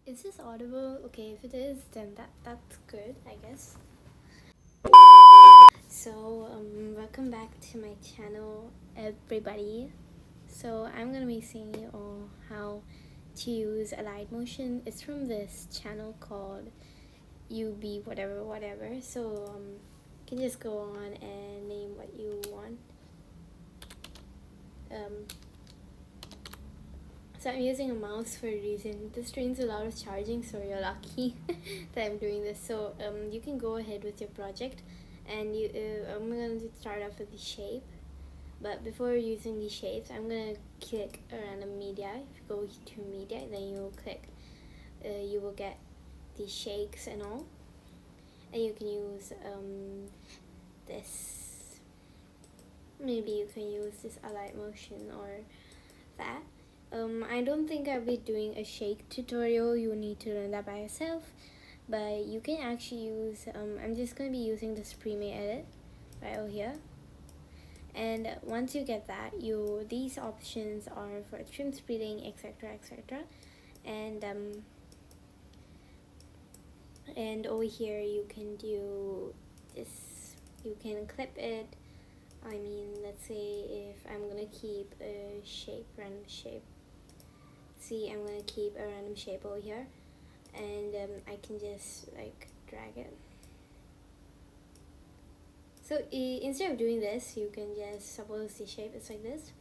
Is this audible? Okay, if it is, then that's good, I guess. So, welcome back to my channel, everybody. So, I'm gonna be seeing you all how to use Allied Motion. It's from this channel called UB whatever. So, you can just go on and name what you want. So I'm using a mouse for a reason. This drains a lot of charging, so you're lucky that I'm doing this. So you can go ahead with your project, and I'm gonna start off with the shape. But before using these shapes, I'm gonna click a random media. If you go to media, then you will click. You will get the shakes and all, and you can use this. Maybe you can use this Allied Motion or that. I don't think I'll be doing a shake tutorial. You need to learn that by yourself, but you can actually use I'm just going to be using this Premiere Edit right over here, and once you get that, these options are for trim splitting, etc, and over here you can do this. You can clip it. I mean, let's say if I'm gonna keep a shape, random shape. See, I'm gonna keep a random shape over here, and I can just like drag it. So instead of doing this, you can just, suppose the shape is like this,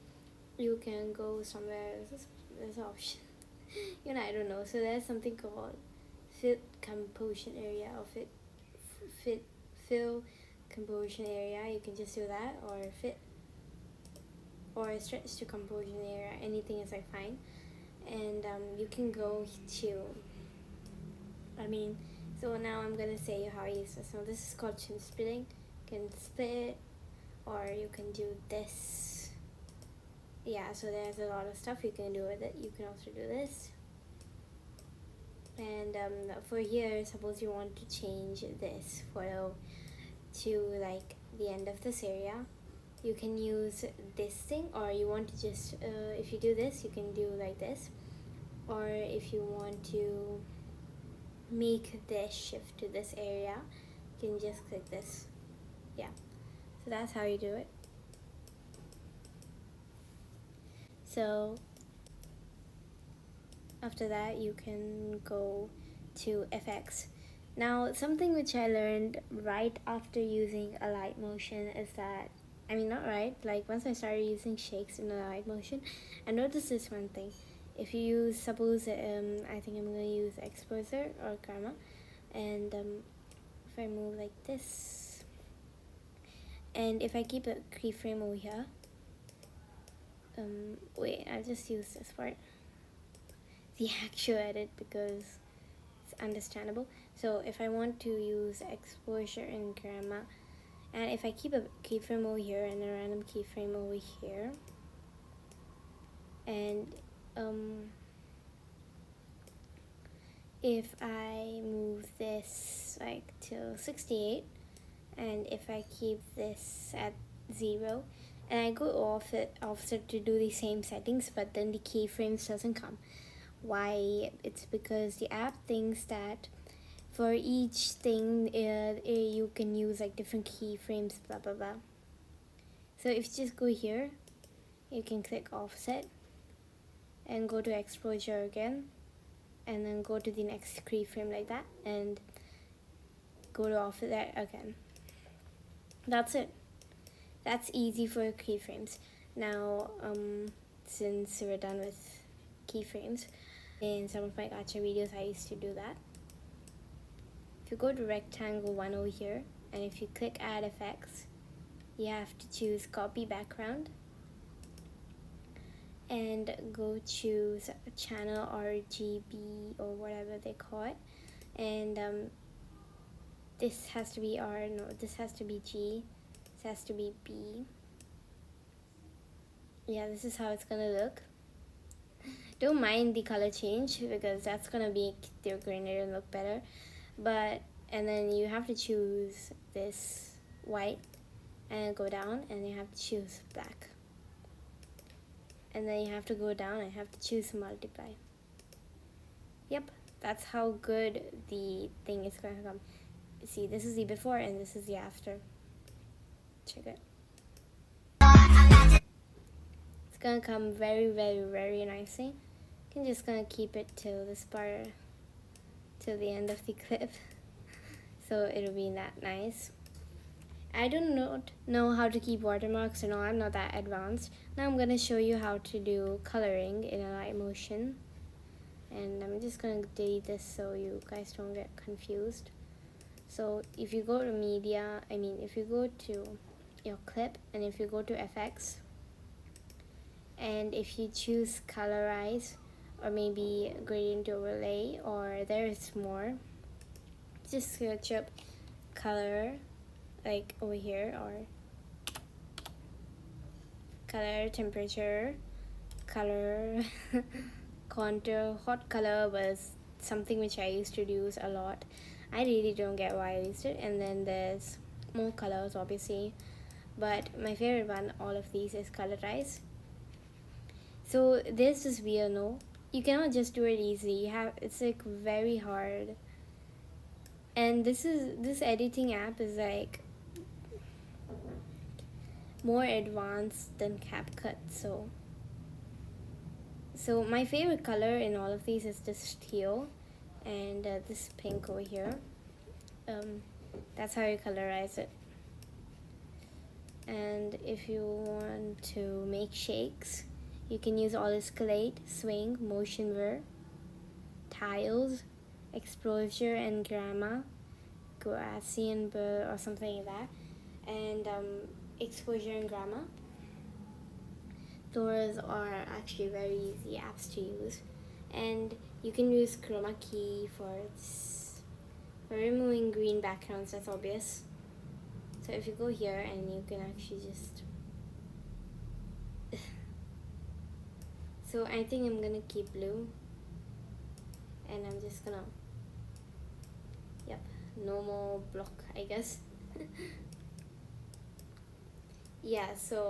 you can go somewhere. There's an option. I don't know. So there's something called fit composition area, or fill composition area. You can just do that, or fit, or stretch to composition area. Anything is like fine. And you can go to, so now I'm gonna say how I use this. So this is called trim splitting. You can split, or you can do this. Yeah, so there's a lot of stuff you can do with it. You can also do this. And for here, suppose you want to change this photo to like the end of this area, you can use this thing, or you want to just if you do this, you can do like this, or if you want to make this shift to this area, you can just click this. Yeah, so that's how you do it. So after that, you can go to FX. Now, something which I learned right after using Allied Motion is that, not right, like once I started using shakes in Allied Motion, I noticed this one thing. If you use, suppose, I think I'm going to use exposure or Chroma, and if I move like this, and if I keep a keyframe over here, wait, I'll just use this part, the actual edit, because it's understandable. So if I want to use exposure in Chroma, and if I keep a keyframe over here and a random keyframe over here, and if I move this like to 68, and if I keep this at 0, and I go offset to do the same settings, but then the keyframes doesn't come. Why? It's because the app thinks that for each thing you can use like different keyframes, blah blah blah. So if you just go here, you can click offset and go to exposure again, and then go to the next keyframe like that, and go to offset again. That's it. That's easy for keyframes. Now since we're done with keyframes, in some of my gacha videos I used to do that. If you go to rectangle 1 over here, and if you click add effects, you have to choose copy background, and go choose channel RGB or whatever they call it, and this has to be R, no, this has to be G, this has to be B. Yeah, this is how it's gonna look. Don't mind the color change, because that's gonna make your grenade look better. And then you have to choose this white, and go down, and you have to choose black, and then you have to go down and have to choose multiply. Yep, that's how good the thing is going to come. See, this is the before and this is the after. Check it. It's gonna come very, very, very nicely. You can just gonna keep it till this part, till the end of the clip. So it'll be that nice. I do not know how to keep watermarks, no, I'm not that advanced. Now I'm gonna show you how to do coloring in a light motion. And I'm just gonna delete this so you guys don't get confused. So if you go to media, if you go to your clip and if you go to FX and if you choose colorize or maybe gradient overlay, or there is more, just search up color like over here, or color, temperature, color, contour. Hot color was something which I used to use a lot. I really don't get why I used it. And then there's more colors obviously, but my favorite one all of these is colorize. So there's this weird, no, you cannot just do it easily. It's like very hard. And this editing app is like more advanced than CapCut. So my favorite color in all of these is this teal and this pink over here. That's how you colorize it. And if you want to make shakes, you can use all escalate, swing, motion blur, tiles, exposure and gamma, Gaussian blur or something like that, and exposure and gamma. Those are actually very easy apps to use, and you can use Chroma Key for removing green backgrounds. That's obvious. So if you go here and you can actually just so I think I'm gonna keep blue, and I'm just gonna no more block, I guess. Yeah, so